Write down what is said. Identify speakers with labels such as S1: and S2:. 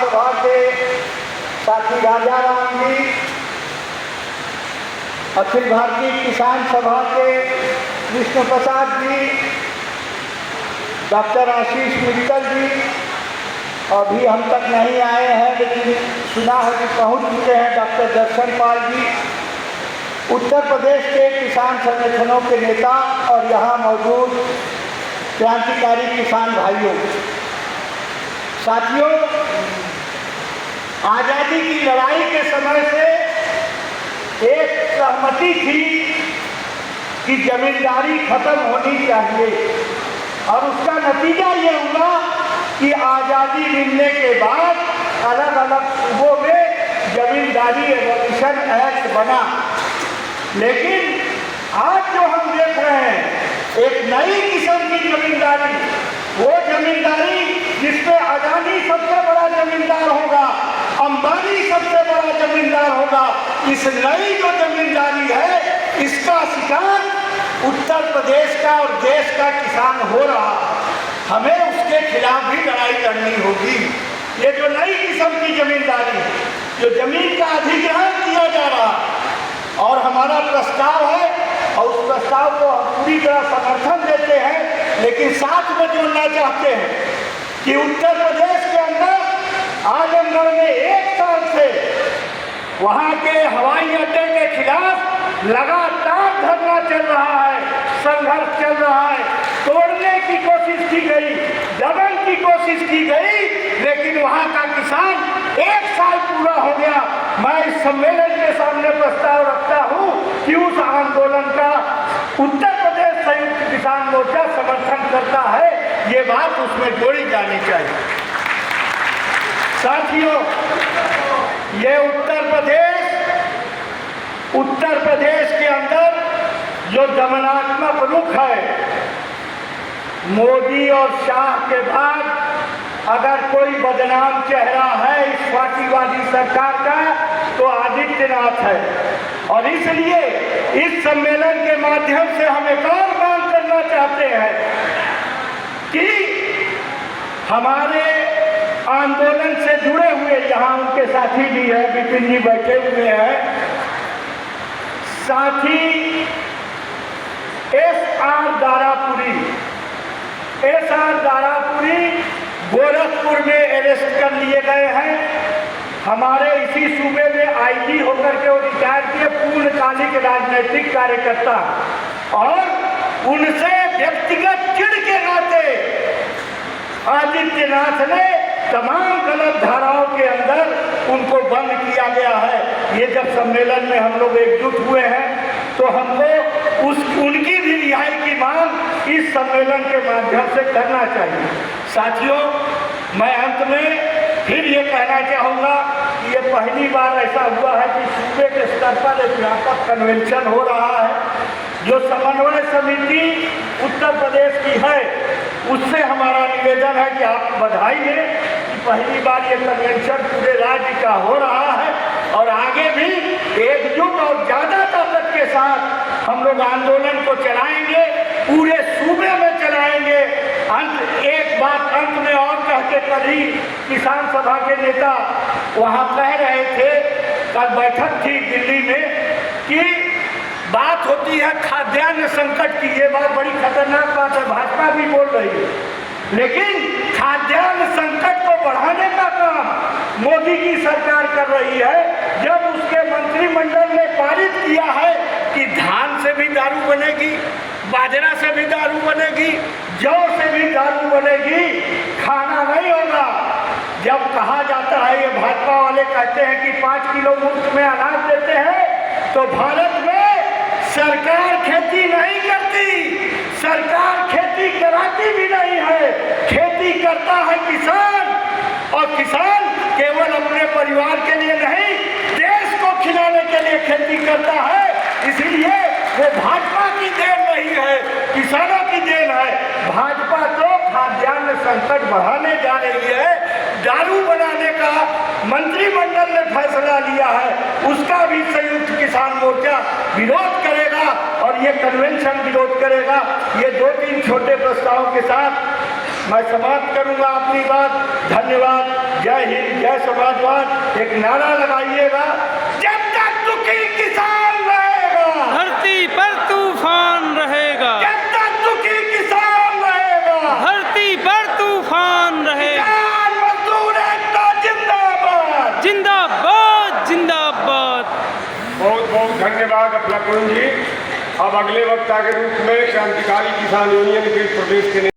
S1: महासभा के साथी राजा राम जी, अखिल भारतीय किसान सभा के विष्णु प्रसाद जी, डॉक्टर आशीष मित्तल जी अभी हम तक नहीं आए हैं, लेकिन सुना है कि पहुंच चुके हैं, डॉक्टर दर्शन पाल जी, उत्तर प्रदेश के किसान संगठनों के नेता और यहाँ मौजूद क्रांतिकारी किसान भाइयों, साथियों, आज़ादी की लड़ाई के समय से एक सहमति थी कि जमींदारी खत्म होनी चाहिए और उसका नतीजा ये हुआ कि आज़ादी मिलने के बाद अलग अलग सूबों में जमींदारी एबॉलिशन एक्ट बना। लेकिन आज जो हम देख रहे हैं एक नई किस्म की जमींदारी, वो जमींदारी जिसमें अडानी सबसे बड़ा जमींदार होगा, अंबानी सबसे बड़ा जमींदार होगा, इस नई जो जमींदारी है इसका शिकार उत्तर प्रदेश का और देश का किसान हो रहा। हमें उसके खिलाफ भी लड़ाई लड़नी होगी। ये जो नई किस्म की जमींदारी है, जो जमीन का अधिग्रहण किया जा रहा और हमारा प्रस्ताव है और उस प्रस्ताव को हम पूरी तरह समर्थन देते हैं, लेकिन साथ में जोड़ना चाहते हैं कि उत्तर प्रदेश के अंदर आजमगढ़ में एक साल से वहाँ के हवाई अड्डे के खिलाफ लगातार धरना चल रहा है, संघर्ष चल रहा है, तोड़ने की कोशिश की गई, दमन की कोशिश की गई, लेकिन वहाँ का किसान एक साल पूरा हो गया। मैं इस सम्मेलन के सामने प्रस्ताव रखता हूँ कि उस आंदोलन का उत्तर प्रदेश संयुक्त किसान मोर्चा समर्थन करता है, ये बात उसमें जोड़ी जानी चाहिए। साथियों, ये उत्तर प्रदेश के अंदर जो दमनात्मक रुख है, मोदी और शाह के बाद अगर कोई बदनाम चेहरा है इस फासीवादी सरकार का तो आदित्यनाथ है। और इसलिए इस सम्मेलन के माध्यम से हम एक और मांग करना चाहते हैं कि हमारे आंदोलन से जुड़े हुए, यहाँ उनके साथी भी हैं, विपिन जी बैठे हुए हैं, साथी एस.आर. दारापुरी गोरखपुर में अरेस्ट कर लिए गए हैं। हमारे इसी सूबे में आईजी होकर के वो रिटायर किए, पूर्णकालिक राजनीतिक कार्यकर्ता, और उनसे व्यक्तिगत चिढ़ के नाते आदित्यनाथ ने तमाम गलत धाराओं के अंदर उनको बंद किया गया है। ये जब सम्मेलन में हम लोग एकजुट हुए हैं तो हमको उनकी भी रिहाई की मांग इस सम्मेलन के माध्यम से करना चाहिए। साथियों, मैं अंत में फिर ये कहना चाहूँगा कि ये पहली बार ऐसा हुआ है कि सूबे के स्तर पर एक व्यापक कन्वेंशन हो रहा है। जो समन्वय समिति उत्तर प्रदेश की है उससे हमारा निवेदन है कि आप बधाई दें कि पहली बार ये कन्वेंशन पूरे राज्य का हो रहा है और आगे भी एकजुट और ज़्यादा ताकत के साथ हम लोग आंदोलन को चलाएंगे, पूरे सूबे में चलाएंगे। एक बात अंत में और कह के, कल ही किसान सभा के नेता वहाँ कह रहे थे, कल बैठक थी दिल्ली में, कि बात होती है खाद्यान्न संकट की। ये बात बड़ी खतरनाक बात है, भाजपा भी बोल रही है, लेकिन खाद्यान्न संकट को बढ़ाने का काम मोदी की सरकार कर रही है। जब उसके मंत्रिमंडल ने पारित किया है कि धान से भी दारू बनेगी, बाजरा से भी दारू बनेगी, जौ से भी दारू बनेगी, खाना नहीं होगा। जब कहा जाता है, ये भाजपा वाले कहते हैं कि 5 किलो मुफ्त में अनाज देते हैं, तो भारत में सरकार खेती नहीं करती, सरकार खेती कराती भी नहीं है। खेती करता है किसान, और किसान केवल अपने परिवार के लिए नहीं, देश को खिलाने के लिए खेती करता है। इसलिए वो भाजपा की देन नहीं है, किसानों की देन है। भाजपा तो खाद्यान्न संकट बढ़ाने जा रही है, दारू बनाने का मंत्रिमंडल ने फैसला लिया है, उसका भी संयुक्त किसान मोर्चा विरोध करेगा और ये कन्वेंशन विरोध करेगा। ये 2-3 छोटे प्रस्तावों के साथ मैं समाप्त करूंगा अपनी बात। धन्यवाद। जय हिंद, जय समाजवाद। एक नारा लगाइएगा, जब तक दुखी किसान रहेगा
S2: धरती पर तूफान रहेगा,
S1: जब तक दुखी किसान रहेगा
S2: धरती पर तूफान रहेगा।
S1: किसान मजदूर एकता जिंदाबाद,
S2: जिंदाबाद जिंदाबाद।
S3: बहुत बहुत धन्यवाद अपना जी। अब अगले वक्ता के रूप में क्रांतिकारी किसान यूनियन के प्रदेश के